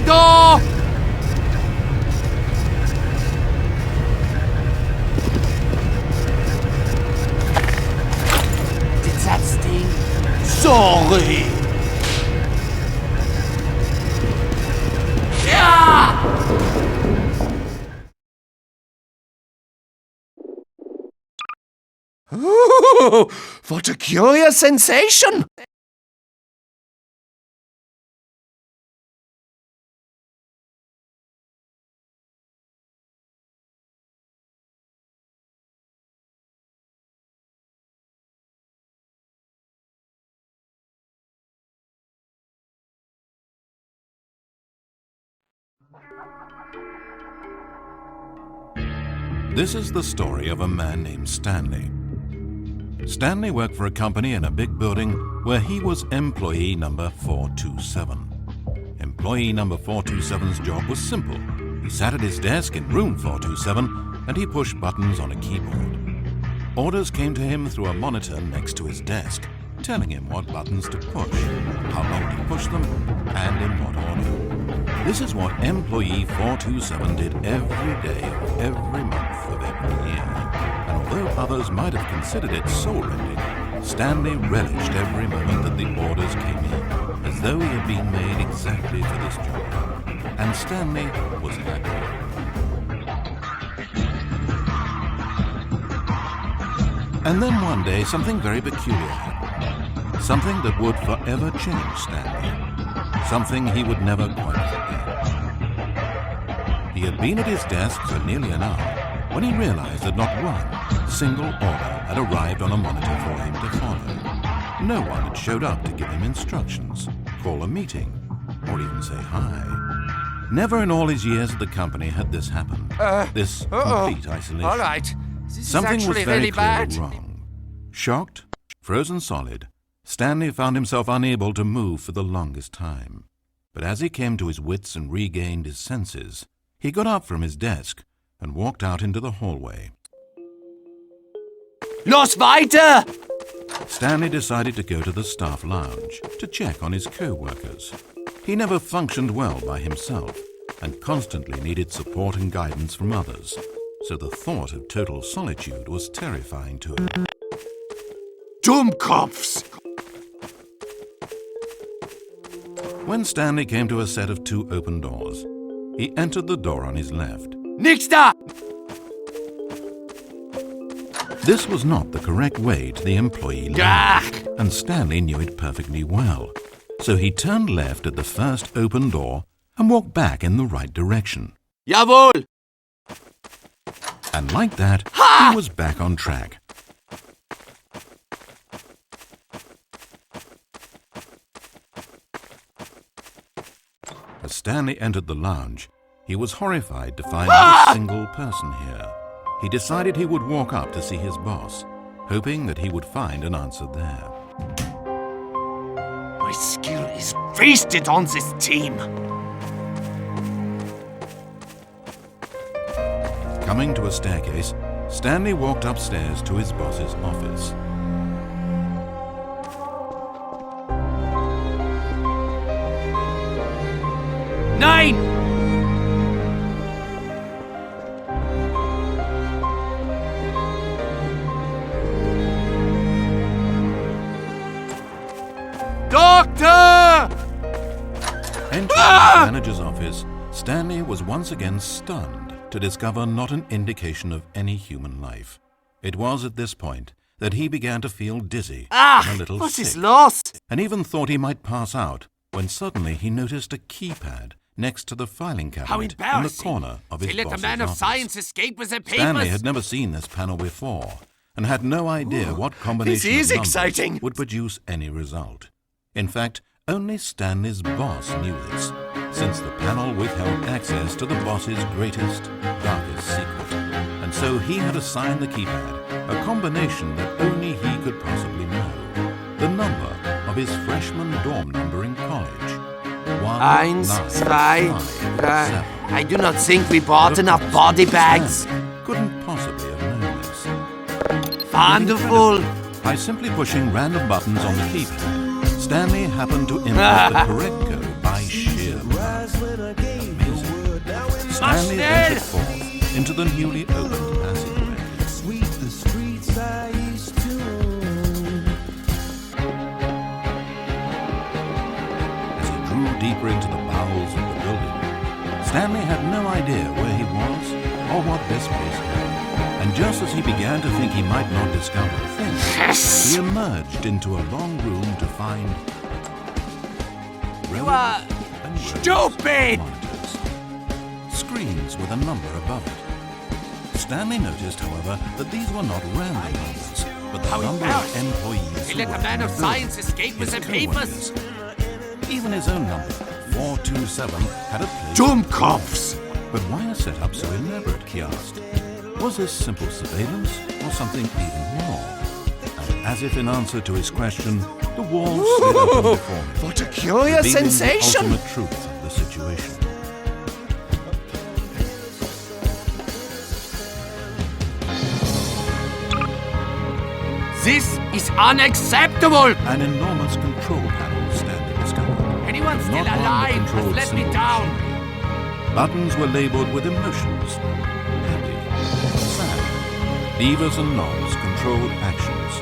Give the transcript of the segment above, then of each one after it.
Go! Did that sting? Sorry! Yeah! Ooh, what a curious sensation! This is the story of a man named Stanley. Stanley worked for a company in a big building where he was employee number 427. Employee number 427's job was simple. He sat at his desk in room 427 and he pushed buttons on a keyboard. Orders came to him through a monitor next to his desk, telling him what buttons to push, how long to push them, and in what order. This is what employee 427 did every day of every month of every year. And although others might have considered it soul-rending, Stanley relished every moment that the orders came in, as though he had been made exactly for this job. And Stanley was happy. And then one day, something very peculiar happened. Something that would forever change Stanley. Something he would never quite forget. He had been at his desk for nearly an hour when he realized that not one single order had arrived on a monitor for him to follow. No one had showed up to give him instructions, call a meeting, or even say hi. Never in all his years at the company had this happened. This complete isolation. All right. This Something is was actually very really clearly bad. wrong. Shocked, frozen solid, Stanley found himself unable to move for the longest time. But as he came to his wits and regained his senses, he got up from his desk and walked out into the hallway. Los weiter! Stanley decided to go to the staff lounge to check on his co-workers. He never functioned well by himself and constantly needed support and guidance from others, so the thought of total solitude was terrifying to him. Dummkopfs! When Stanley came to a set of 2 open doors, he entered the door on his left. Nix da! This was not the correct way to the employee lounge, and Stanley knew it perfectly well. So he turned left at the first open door and walked back in the right direction. Jawohl! And like that, he was back on track. As Stanley entered the lounge, he was horrified to find not a single person here. He decided he would walk up to see his boss, hoping that he would find an answer there. My skill is wasted on this team. Coming to a staircase, Stanley walked upstairs to his boss's office. Nein! Doctor! Entering the manager's office, Stanley was once again stunned to discover not an indication of any human life. It was at this point that he began to feel dizzy and a little was sick, ist los? and even thought he might pass out when suddenly he noticed a keypad next to the filing How cabinet in the embarrassing. corner of his They let a boss's man of office. science escape with the papers. Stanley had never seen this panel before and had no idea what combination This is of numbers exciting. would produce any result. In fact, only Stanley's boss knew this, since the panel withheld access to the boss's greatest, darkest secret. And so he had assigned the keypad a combination that only he could possibly know. The number of his freshman dorm number in college. 1, 2, 3. I do not think we bought enough body bags. Stanley couldn't possibly have known this. Wonderful. By simply pushing random buttons on the keypad, Stanley happened to input the correct code by sheer luck. Stanley ventured forth into the newly opened passageway. Sweep the streets I used to own. As he drew deeper into the bowels of the building, Stanley had no idea where he was or what this place held. And just as he began to think he might not discover a thing, he emerged into a long room to find... You are stupid! Monitors. Screens with a number above it. Stanley noticed, however, that these were not random numbers, but the number of employees He who let worked a man in of the science building. escape with His the papers. co-workers. Even his own number, 427, had a place. Dummkopfs! But why a setup so elaborate, he asked. Was this simple surveillance, or something even more? And as if in answer to his question, the walls slid open before him, What a curious revealing the sensation! ultimate truth of the situation. This is unacceptable! An enormous control panel Stanley discovered. Anyone still Not one that alive has controlled let me simple down. machinery. Buttons were labeled with emotions. Happy, sad. Levers and knobs controlled actions.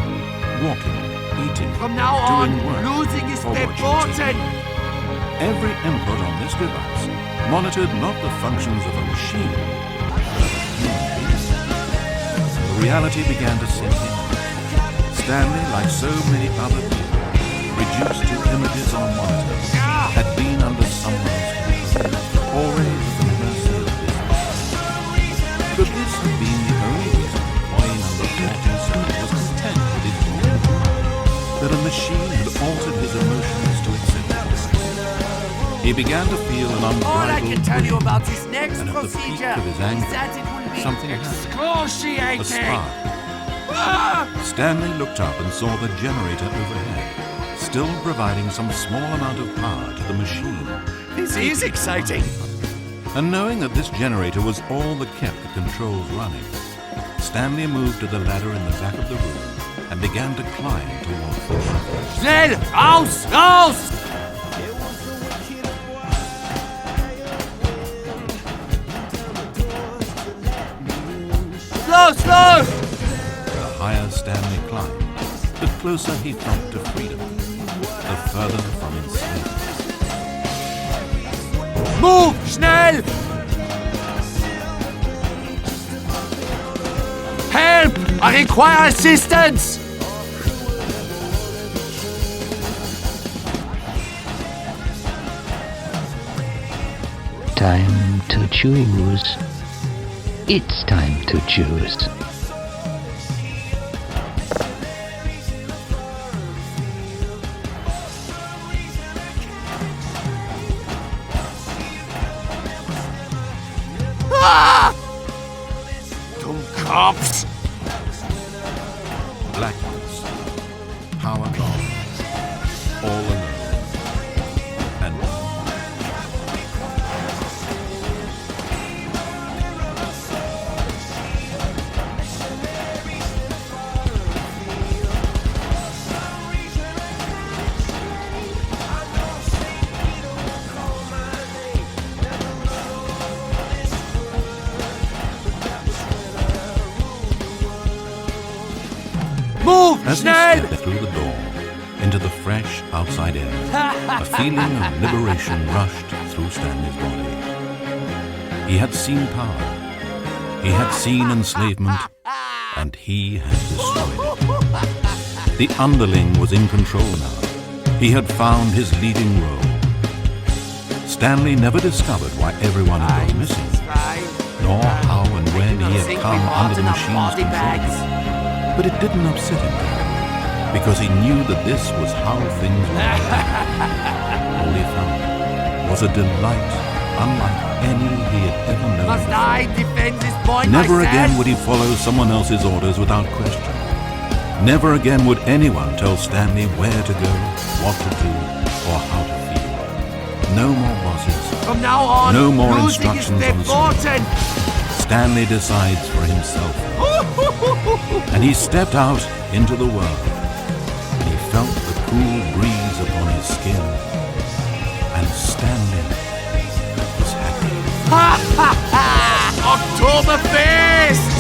Walking, eating, From now on, doing work, losing is or watching important! TV. Every input on this device monitored not the functions of a machine, but of a human being. The reality began to sink in. Stanley, like so many other people, reduced to images on a monitor, had been under someone's control, always at the mercy of this machine. Could this have been the only reason employee number 427 was content with his role? That a machine had altered his emotions to its symptoms? He began to feel an unbridled All I can tell you greed, about this next and at the peak procedure of his is anger, that it will be something happened. A excruciating! spark. Stanley looked up and saw the generator overhead, still providing some small amount of power to the machine. This is exciting! And knowing that this generator was all that kept the controls running, Stanley moved to the ladder in the back of the room and began to climb toward the roof. Schnell! Raus! Raus! Slow! Slow! The higher Stanley climbed, the closer he felt to freedom, the further from enslavement. Move! Schnell! Help! I require assistance! Time to choose. It's time to choose. Ah! Dummkopfs! Blackness, power gone, all alone, and Move! as he Schnell! stepped through the door into the fresh outside air, a feeling of liberation rushed through Stanley's body. He had seen power, he had seen enslavement, and he had destroyed it. The underling was in control now. He had found his leading role. Stanley never discovered why everyone had gone missing, nor how and when he had come under the machine's control. But it didn't upset him, because he knew that this was how things were. All he found was a delight unlike any he had ever known. Must I defend this point Never myself? again would he follow someone else's orders without question. Never again would anyone tell Stanley where to go, what to do, or how to feel. No more bosses. From now on, No more losing instructions is on important! Stanley decides for himself. And he stepped out into the world. And he felt the cool breeze upon his skin. And Stanley was happy. Oktoberfest!